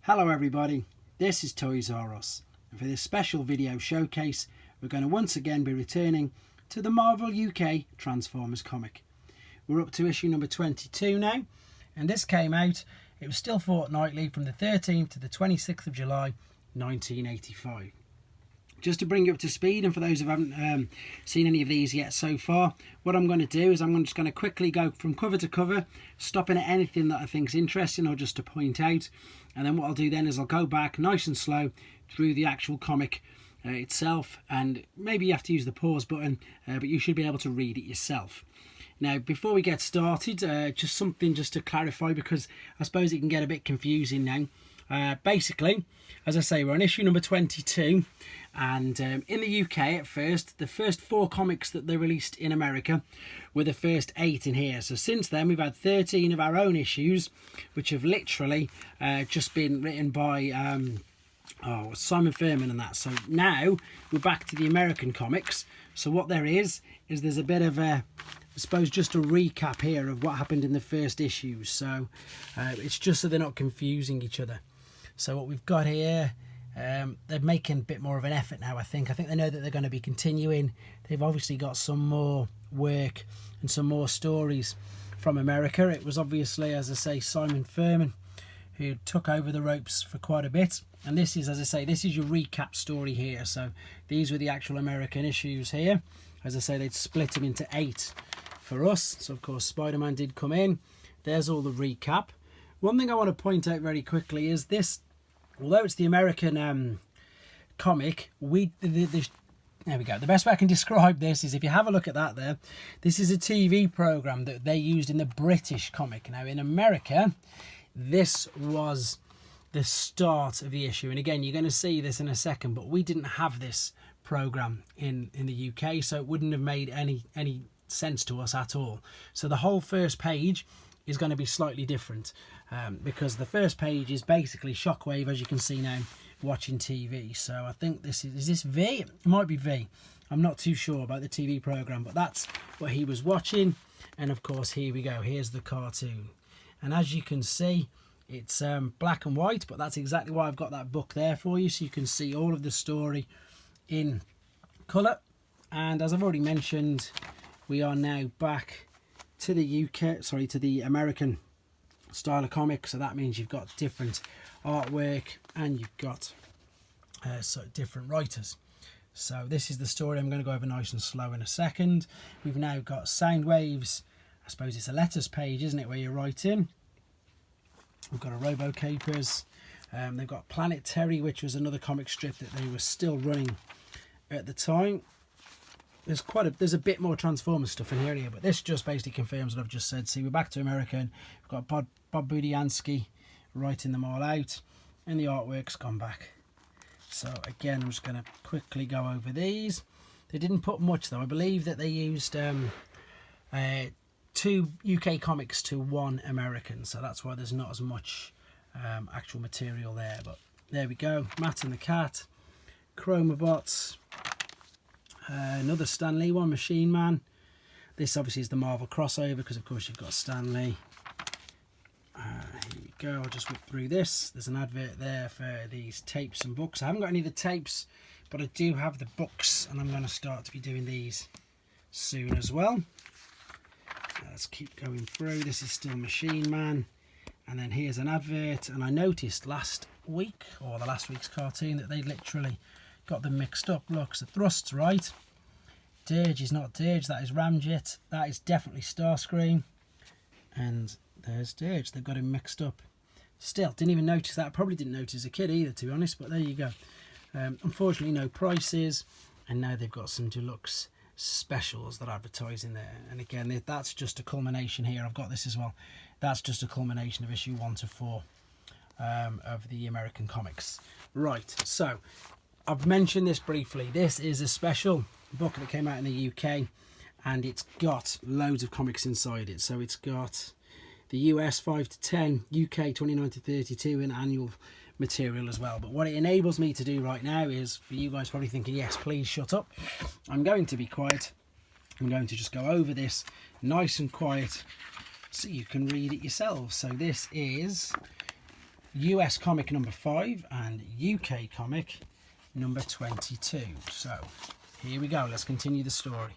Hello everybody, this is Toys R Us, and for this special video showcase we're going to once again be returning to the Marvel UK Transformers comic. We're up to issue number 22 now, and this came out, it was still fortnightly, from the 13th to the 26th of July 1985. Just to bring you up to speed, and for those who haven't seen any of these yet so far, what I'm going to do is I'm just going to quickly go from cover to cover, stopping at anything that I think is interesting or just to point out, and then what I'll do then is I'll go back nice and slow through the actual comic itself, and maybe you have to use the pause button, but you should be able to read it yourself. Now, before we get started, just something just to clarify, because I suppose it can get a bit confusing now. Basically, as I say, we're on issue number 22, and in the UK at first, the first 4 comics that they released in America were the first 8 in here. So since then, we've had 13 of our own issues, which have literally just been written by Simon Furman and that. So now we're back to the American comics. So what there is there's a bit of a, I suppose, just a recap here of what happened in the first issues. So it's just so they're not confusing each other. So what we've got here, they're making a bit more of an effort now, I think. I think they know that they're going to be continuing. They've obviously got some more work and some more stories from America. It was obviously, as I say, Simon Furman who took over the ropes for quite a bit. And this is, as I say, this is your recap story here. So these were the actual American issues here. As I say, they'd split them into 8 for us. So, of course, Spider-Man did come in. There's all the recap. One thing I want to point out very quickly is this, although it's the American comic, there we go. The best way I can describe this is if you have a look at that there, this is a TV program that they used in the British comic. Now, in America, this was the start of the issue. And again, you're going to see this in a second, but we didn't have this program in the UK, so it wouldn't have made any sense to us at all. So the whole first page is going to be slightly different, because the first page is basically Shockwave, as you can see now, watching TV. So I think this is this V? It might be V. I'm not too sure about the TV program, but that's what he was watching. And of course, here we go. Here's the cartoon. And as you can see, it's black and white, but that's exactly why I've got that book there for you, so you can see all of the story in colour. And as I've already mentioned, we are now back to the to the American style of comic. So that means you've got different artwork and you've got different writers. So this is the story. I'm going to go over nice and slow in a second. We've now got Soundwaves. I suppose it's a letters page, isn't it, where you write in. We've got a Robo Capers. They've got Planet Terry, which was another comic strip that they were still running at the time. There's a bit more Transformers stuff in here, but this just basically confirms what I've just said. See, we're back to America, and we've got Bob Budiansky writing them all out, and the artwork's gone back. So again, I'm just going to quickly go over these. They didn't put much though. I believe that they used 2 UK comics to 1 American, so that's why there's not as much actual material there. But there we go. Matt and the Cat, Chromabots, another Stan Lee one, Machine Man. This obviously is the Marvel crossover, because of course you've got Stan Lee. Here we go. I'll just whip through this. There's an advert there for these tapes and books. I haven't got any of the tapes, but I do have the books, and I'm going to start to be doing these soon as well. Let's keep going through. This is still Machine Man, and then here's an advert. And I noticed last week, or the last week's cartoon, that they literally got them mixed up. Look, so Thrust's right, Dirge is not Dirge, that is Ramjet, that is definitely Starscream, and there's Dirge. They've got him mixed up. Still, didn't even notice that. I probably didn't notice as a kid either, to be honest, but there you go. Unfortunately, no prices, and now they've got some deluxe specials that are advertising there. And again, that's just a culmination here. I've got this as well. That's just a culmination of issue 1 to 4 of the American comics. Right, so I've mentioned this briefly. This is a special book that came out in the UK, and it's got loads of comics inside it. So it's got the US 5 to 10, UK 29 to 32, and annual material as well. But what it enables me to do right now is, for you guys probably thinking, yes, please shut up, I'm going to be quiet. I'm going to just go over this nice and quiet so you can read it yourselves. So this is US comic number 5 and UK comic number 22. So here we go, let's continue the story.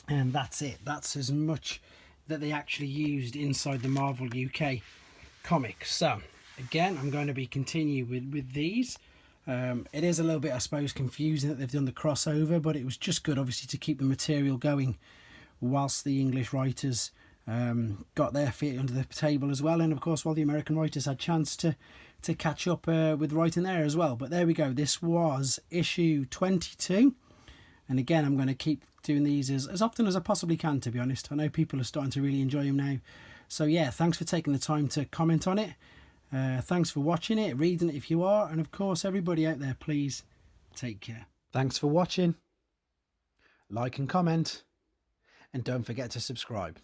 And that's it. That's as much that they actually used inside the Marvel UK comic. So again, I'm going to be continuing with these. It is a little bit, I suppose, confusing that they've done the crossover, but it was just good, obviously, to keep the material going whilst the English writers got their feet under the table as well, and of course while the American writers had chance to catch up with writing there as well. But there we go, this was issue 22, and again I'm going to keep doing these as often as I possibly can, to be honest. I know people are starting to really enjoy them now. So yeah, thanks for taking the time to comment on it. Thanks for watching it, reading it if you are, and of course everybody out there, please take care. Thanks for watching. Like and comment, and don't forget to subscribe.